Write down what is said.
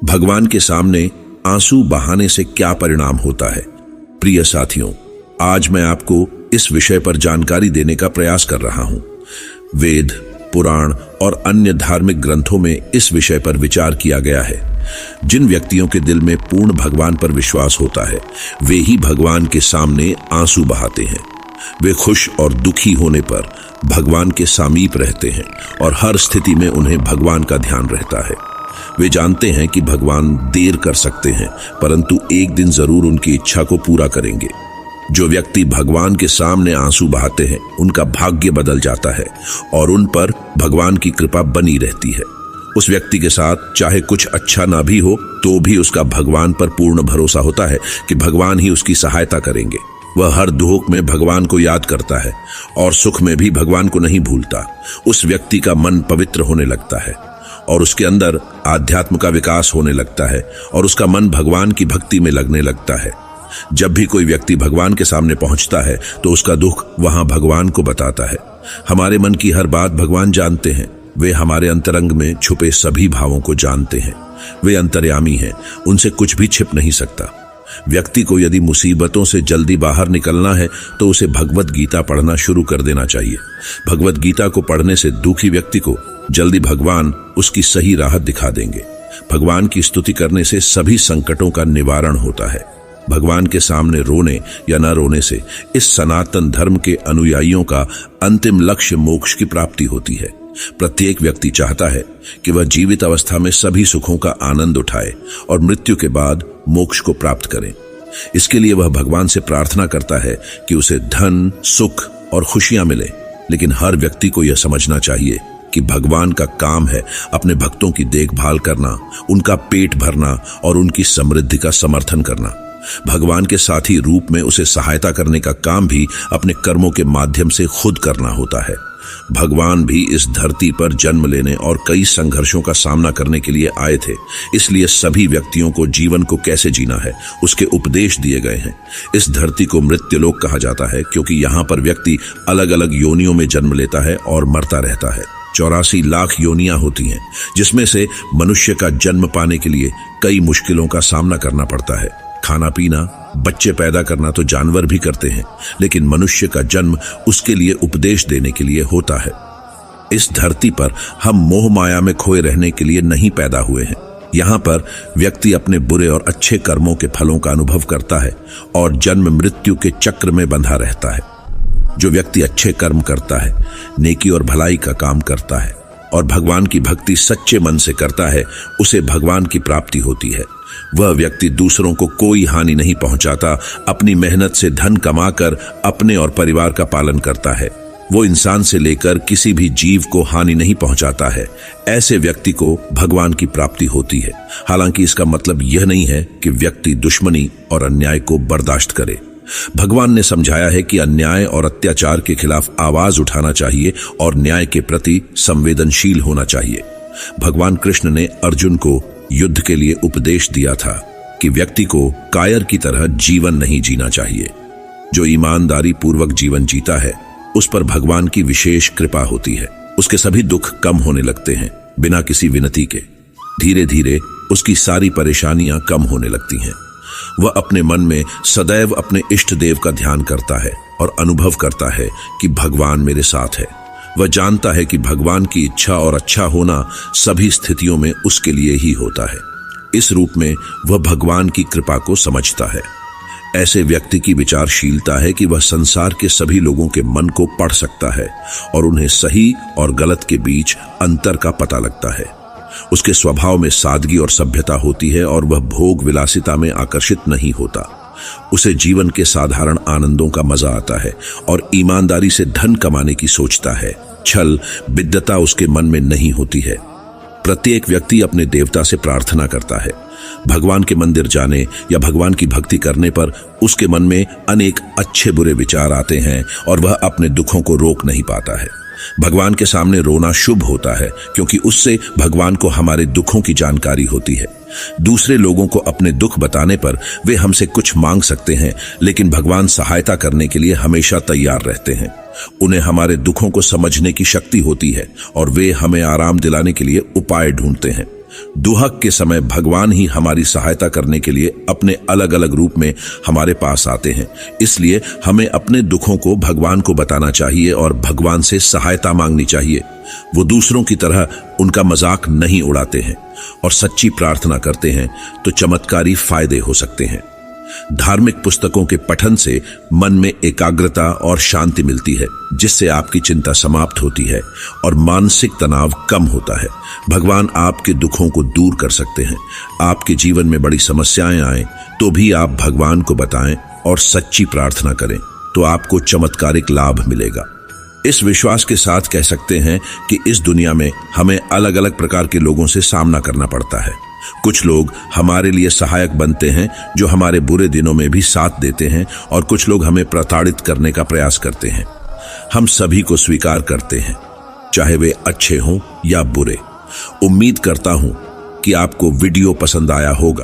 भगवान के सामने आंसू बहाने से क्या परिणाम होता है। प्रिय साथियों, आज मैं आपको इस विषय पर जानकारी देने का प्रयास कर रहा हूं। वेद, पुराण और अन्य धार्मिक ग्रंथों में इस विषय पर विचार किया गया है। जिन व्यक्तियों के दिल में पूर्ण भगवान पर विश्वास होता है, वे ही भगवान के सामने आंसू बहाते हैं। वे खुश और दुखी होने पर भगवान के समीप रहते हैं और हर स्थिति में उन्हें भगवान का ध्यान रहता है। वे जानते हैं कि भगवान देर कर सकते हैं, परंतु एक दिन जरूर उनकी इच्छा को पूरा करेंगे। जो व्यक्ति भगवान के सामने आंसू बहाते हैं, उनका भाग्य बदल जाता है और उन पर भगवान की कृपा बनी रहती है। उस व्यक्ति के साथ चाहे कुछ अच्छा ना भी हो, तो भी उसका भगवान पर पूर्ण भरोसा होता है कि भगवान ही उसकी सहायता करेंगे। वह हर दुख में भगवान को याद करता है और सुख में भी भगवान को नहीं भूलता। उस व्यक्ति का मन पवित्र होने लगता है और उसके अंदर आध्यात्म का विकास होने लगता है और उसका मन भगवान की भक्ति में लगने लगता है। जब भी कोई व्यक्ति भगवान के सामने पहुंचता है, तो उसका दुख वहां भगवान को बताता है। हमारे मन की हर बात भगवान जानते हैं। वे हमारे अंतरंग में छुपे सभी भावों को जानते हैं। वे अंतर्यामी हैं, उनसे कुछ भी छिप नहीं सकता। व्यक्ति को यदि मुसीबतों से जल्दी बाहर निकलना है, तो उसे भगवत गीता पढ़ना शुरू कर देना चाहिए। भगवत गीता को पढ़ने से दुखी व्यक्ति को जल्दी भगवान उसकी सही राह दिखा देंगे। भगवान की स्तुति करने से सभी संकटों का निवारण होता है। भगवान के सामने रोने या न रोने से इस सनातन धर्म के अनुयायियों का अंतिम लक्ष्य मोक्ष की प्राप्ति होती है। प्रत्येक व्यक्ति चाहता है कि वह जीवित अवस्था में सभी सुखों का आनंद उठाए और मृत्यु के बाद मोक्ष को प्राप्त करे। इसके लिए वह भगवान से प्रार्थना करता है कि उसे धन, सुख और खुशियां मिले। लेकिन हर व्यक्ति को यह समझना चाहिए कि भगवान का काम है अपने भक्तों की देखभाल करना, उनका पेट भरना और उनकी समृद्धि का समर्थन करना। भगवान के साथी रूप में उसे सहायता करने का काम भी अपने कर्मों के माध्यम से खुद करना होता है। भगवान भी इस धरती पर जन्म लेने और कई संघर्षों का सामना करने के लिए आए थे। इसलिए सभी व्यक्तियों को जीवन को कैसे जीना है, उसके उपदेश दिए गए हैं। इस धरती को मृत्युलोक कहा जाता है, क्योंकि यहाँ पर व्यक्ति अलग अलग योनियों में जन्म लेता है और मरता रहता है। 84 लाख योनियां होती हैं, जिसमें से मनुष्य का जन्म पाने के लिए कई मुश्किलों का सामना करना पड़ता है। खाना पीना, बच्चे पैदा करना तो जानवर भी करते हैं, लेकिन मनुष्य का जन्म उसके लिए उपदेश देने के लिए होता है। इस धरती पर हम मोह माया में खोए रहने के लिए नहीं पैदा हुए हैं। यहाँ पर व्यक्ति अपने बुरे और अच्छे कर्मों के फलों का अनुभव करता है और जन्म मृत्यु के चक्र में बंधा रहता है। जो व्यक्ति अच्छे कर्म करता है, नेकी और भलाई का काम करता है और भगवान की भक्ति सच्चे मन से करता है, उसे भगवान की प्राप्ति होती है। वह व्यक्ति दूसरों को कोई हानि नहीं पहुंचाता, अपनी मेहनत से धन कमाकर अपने और परिवार का पालन करता है। वो इंसान से लेकर किसी भी जीव को हानि नहीं पहुंचाता है। ऐसे व्यक्ति को भगवान की प्राप्ति होती है। हालांकि इसका मतलब यह नहीं है कि व्यक्ति दुश्मनी और अन्याय को बर्दाश्त करे। भगवान ने समझाया है कि अन्याय और अत्याचार के खिलाफ आवाज उठाना चाहिए और न्याय के प्रति संवेदनशील होना चाहिए। भगवान कृष्ण ने अर्जुन को युद्ध के लिए उपदेश दिया था कि व्यक्ति को कायर की तरह जीवन नहीं जीना चाहिए। जो ईमानदारी पूर्वक जीवन जीता है, उस पर भगवान की विशेष कृपा होती है। उसके सभी दुख कम होने लगते हैं, बिना किसी विनती के। धीरे धीरे उसकी सारी परेशानियां कम होने लगती हैं। वह अपने मन में सदैव अपने इष्ट देव का ध्यान करता है और अनुभव करता है कि भगवान मेरे साथ है। वह जानता है कि भगवान की इच्छा और अच्छा होना सभी स्थितियों में उसके लिए ही होता है। इस रूप में वह भगवान की कृपा को समझता है। ऐसे व्यक्ति की विचारशीलता है कि वह संसार के सभी लोगों के मन को पढ़ सकता है और उन्हें सही और गलत के बीच अंतर का पता लगता है। उसके स्वभाव में सादगी और सभ्यता होती है और वह भोग विलासिता में आकर्षित नहीं होता। उसे जीवन के साधारण आनंदों का मजा आता है और ईमानदारी से धन कमाने की सोचता है। छल, बिद्दता उसके मन में नहीं होती है। प्रत्येक व्यक्ति अपने देवता से प्रार्थना करता है। भगवान के मंदिर जाने या भगवान की भक्ति करने पर उसके मन में अनेक अच्छे बुरे विचार आते हैं और वह अपने दुखों को रोक नहीं पाता है। भगवान के सामने रोना शुभ होता है, क्योंकि उससे भगवान को हमारे दुखों की जानकारी होती है। दूसरे लोगों को अपने दुख बताने पर वे हमसे कुछ मांग सकते हैं, लेकिन भगवान सहायता करने के लिए हमेशा तैयार रहते हैं। उन्हें हमारे दुखों को समझने की शक्ति होती है और वे हमें आराम दिलाने के लिए उपाय ढूंढते हैं। दुहक के समय भगवान ही हमारी सहायता करने के लिए अपने अलग अलग रूप में हमारे पास आते हैं। इसलिए हमें अपने दुखों को भगवान को बताना चाहिए और भगवान से सहायता मांगनी चाहिए। वो दूसरों की तरह उनका मजाक नहीं उड़ाते हैं और सच्ची प्रार्थना करते हैं तो चमत्कारी फायदे हो सकते हैं। धार्मिक पुस्तकों के पठन से मन में एकाग्रता और शांति मिलती है, जिससे आपकी चिंता समाप्त होती है और मानसिक तनाव कम होता है। भगवान आपके दुखों को दूर कर सकते हैं। आपके जीवन में बड़ी समस्याएं आए तो भी आप भगवान को बताएं और सच्ची प्रार्थना करें तो आपको चमत्कारिक लाभ मिलेगा। इस विश्वास के साथ कह सकते हैं कि इस दुनिया में हमें अलग अलग प्रकार के लोगों से सामना करना पड़ता है। कुछ लोग हमारे लिए सहायक बनते हैं जो हमारे बुरे दिनों में भी साथ देते हैं, और कुछ लोग हमें प्रताड़ित करने का प्रयास करते हैं। हम सभी को स्वीकार करते हैं, चाहे वे अच्छे हों या बुरे। उम्मीद करता हूं कि आपको वीडियो पसंद आया होगा।